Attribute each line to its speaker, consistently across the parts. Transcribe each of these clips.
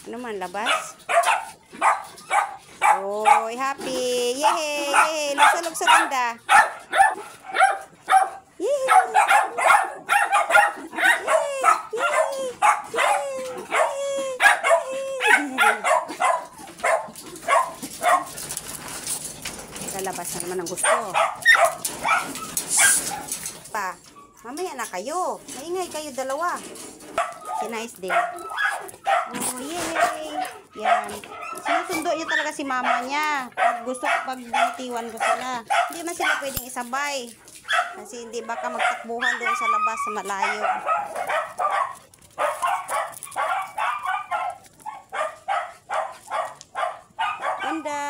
Speaker 1: Ano man, labas? Oy, happy! Yehey! Yehey! Lugso-lugso ganda! Yehey! Yehey! Yehey! Lalabas na naman ang gusto. Pa, mamaya na kayo. Maingay kayo dalawa. Si Nice din. Oh, yay! Yan. Sinusundo niya talaga si mama niya. Pag nitiwan ko sila. Hindi man sila pwedeng isabay. Kasi hindi baka magtakbuhan doon sa labas sa malayo. Ganda!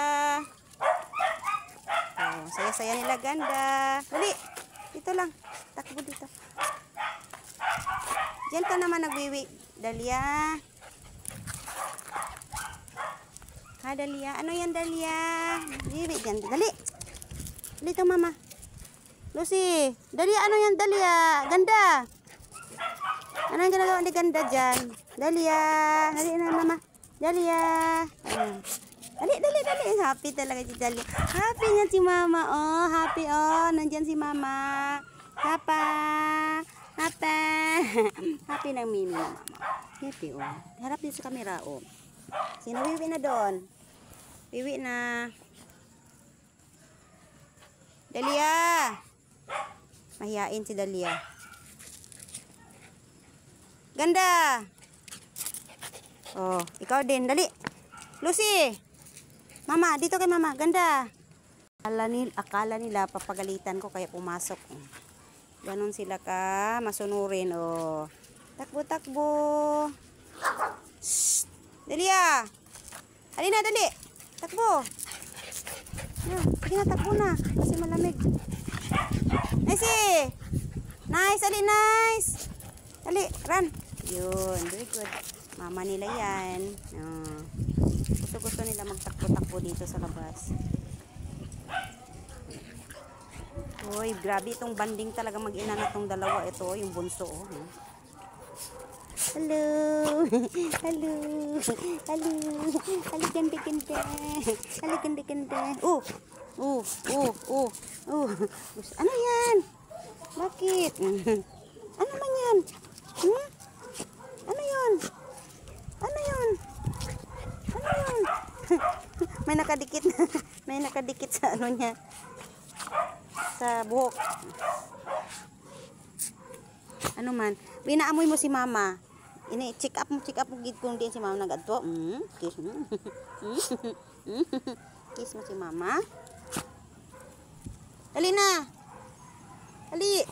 Speaker 1: Oh, saya-saya nila ganda. Dali! Dito lang. Takbo dito. Diyan ka naman nagwiwi. Dalia. Ha, Dalia. Ano yan, Dalia? Wiwi dyan. Dali. Dito, mama. Lucy. Dalia, ano yan, Dalia? Ganda. Ano yung ginagawa ni ganda dyan? Dalia. Dali na, mama. Dalia. Ayun. Dali, dali, dali. Happy talaga si Dalia. Happy niyan si mama. Oh, happy. Oh, nandyan si mama. Papa. Papa. Happy ng mimi na mama. Happy, oh. Harap dito sa camera, oh. Sino wiwi na doon? Wiwi na. Dalia. Mahiyain si Dalia. Ganda. Oh, ikaw din. Dali. Lucy. Mama, dito kay mama. Ganda. Akala nila papagalitan ko kaya pumasok. Ganon sila ka. Masunurin. Oh. Takbo, takbo. Shhh. Dalia. Halina, dali. Takbo. Sige na, takbo na. Kasi malamig. Nice. Nice, ali, nice. Dali, run. Yun, very good. Mama nila yan. Gusto nila magtakbo-takbo dito sa labas. Uy, grabe itong banding talaga mag-ina na itong dalawa. Ito, yung bunso. Oh. Hello. Hello. Hello. Hello, ganda-ganda. Hello, ganda-ganda. Ano yan? Bakit? Ano man yan? Ano yun? Ano yun? Ano yun? May nakadikit na. May nakadikit sa ano niya. Sa buhok. Ano man? Binaamoy mo si mama. Check up mo gid kung din si mama nagadto. Kiss mo. Kiss mo si mama. Dali na. Dali.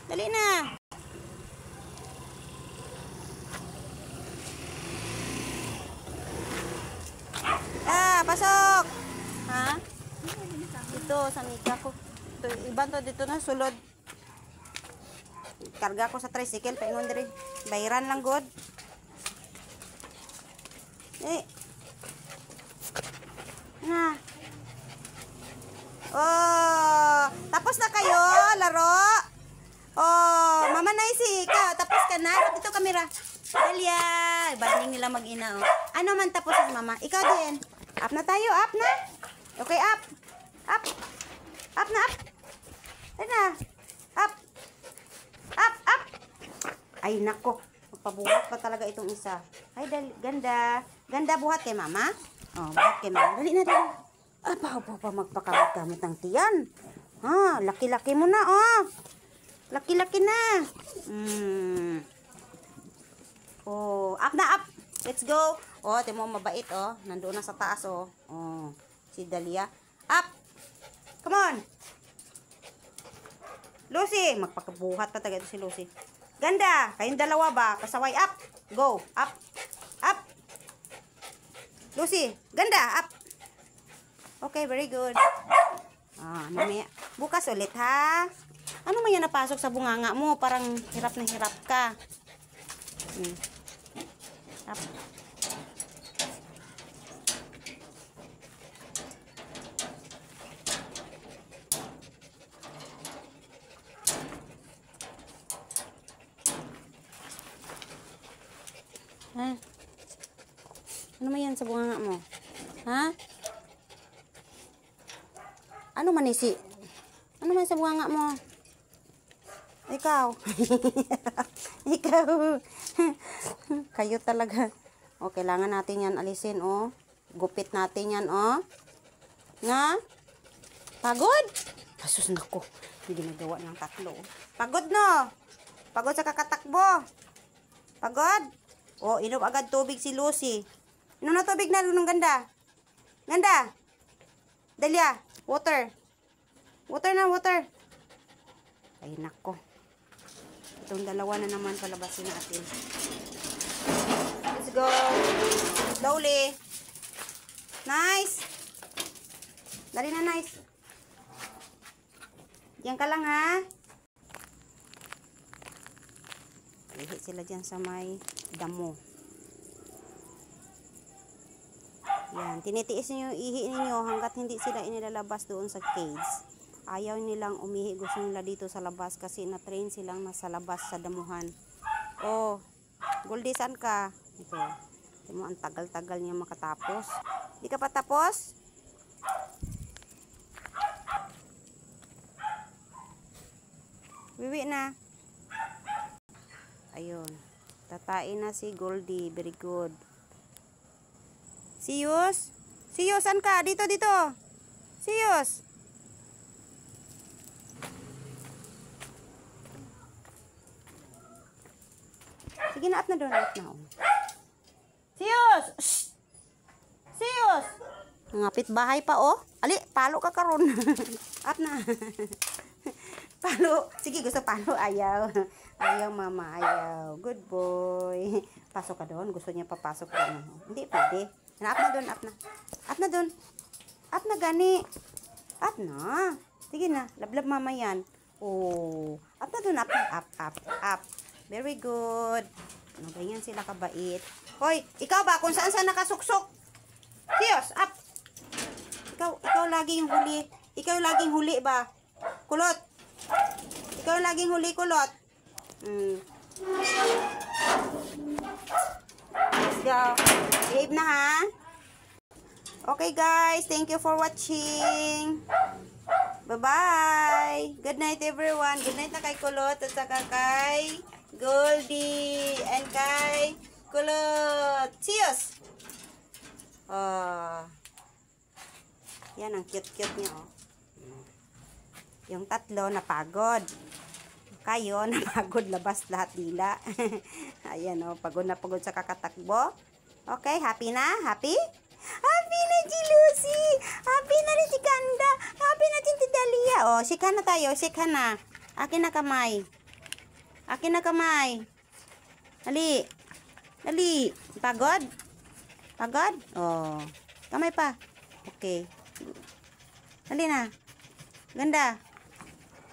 Speaker 1: Dali na. Pasok. Ha? Ito sa mika ko. Ito, iban to dito na sulod. Karga ko sa tricycle paingon diri. Bayran lang god. Na. Oh, tapos na kayo laro? Oh, mama Nice ka. Tapos ka na. Dito kamera. Dalia, banding nila mag-ina oh. Ano man tapos si mama? Ikaw din. Up na tayo, up na. Okay, up. Up. Up na, up. Ay na. Up. Up, up. Ay, nako. Magpabuhat pa talaga itong isa. Ay, ganda. Ganda buhat kay mama. Oh, buhat kay mama. Dali na, dali. Apa, magpakamot-kamot ng tiyan. Ha, laki-laki mo na, oh. Laki-laki na. Oh, up na, up. Let's go. Oh, timo mabait, oh. Nandoon na sa taas, oh. Oh, si Dalia. Up. Come on. Lucy, magpakabuhat pa talaga ito si Lucy. Ganda. Kayong dalawa ba? Pasaway, up. Go. Up. Up. Lucy, ganda. Up. Okay, very good. Mamaya. Bukas ulit, ha? Ano man yan napasok sa bunganga mo? Parang hirap na hirap ka. Up. Ano man yan sa bunganga mo? Ha? Ano man isi? Ano man sa bunganga mo? Ikaw. Ikaw. Kayo talaga. O, kailangan natin yan alisin, o. Gupit natin yan, o. Nga? Pagod? Asus nako. Hindi nagawa ng tatlo. Pagod, no? Pagod sa kakatakbo. Pagod? O, inom agad tubig si Lucy. Inom na tubig na, lunong ganda. Ganda. Delia, water. Water na, water. Ay, nako. Itong dalawa na naman palabasin natin. Let's go. Slowly. Nice. Dali na, nice. Diyan ka lang, ha? Ihi sila dyan sa may damo. Yan. Tinitiis niyo yung ihi ninyo hanggat hindi sila inilalabas doon sa cage. Ayaw nilang umihi. Gusto nila dito sa labas kasi na-train silang nasa labas sa damuhan. Oh, Goldie, saan ka? Ito. Ito mo, ang tagal-tagal niya makatapos. Di ka pa tapos? Wiwi na. Ayun. Tatain na si Goldie. Very good. Siyos? Siyos, saan ka? Dito, dito. Siyos. Sige na, at na doon. At na. Siyos! Shh! Siyos! Ngapit bahay pa, oh. Ali, palo ka karon. At na. Palo. Sige, gusto palo. Ayaw. Ayaw, mama. Ayaw. Good boy. Pasok ka doon. Gusto niya papasok doon. Hindi, pwede. Up na doon. Up na. Up na doon. Up na, gani. Up na. Sige na. Lablab mama yan. Oh. Up na doon. Up na. Up, up, up. Very good. Ano, ganyan sila kabait. Hoy, ikaw ba? Kung saan saan nakasuksok? Siyos, up. Ikaw lagi yung huli. Ikaw laging huli ba? Kulot. Ikaw laging huli, kulot. Let's go. Behave na, ha? Okay, guys. Thank you for watching. Bye-bye. Good night, everyone. Good night na kay Kulot at saka kay Goldie and kay Kulot. Siyos! Yan ang cute-cute niya, oh. Yung tatlo napagod. Kayo napagod, labas lahat dila. Ayan, oh, pagod na pagod sa kakatakbo. Okay, happy na? Happy? Happy na si Lucy. Happy na rin si Ganda. Happy na din si Dalia. Oh, sika na tayo, sika na. Akin na kamay. Akin na kamay. Dali. Dali. Pagod? Pagod? Oh. Kamay pa. Okay. Dali na. Ganda.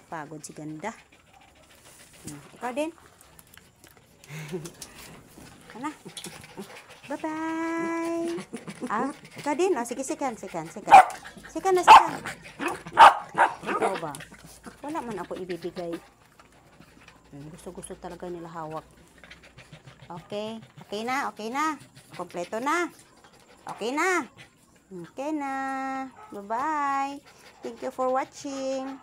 Speaker 1: Pagod si Ganda. Ikaw din. Ano? Bye-bye. Ikaw din. Sige, sikan. Sikan na, sikan. Ikaw ba? Wala man ako ibibigay. Gusto talaga nila hawak. Okay. Okay na. Okay na. Kompleto na. Okay na. Okay na. Bye-bye. Thank you for watching.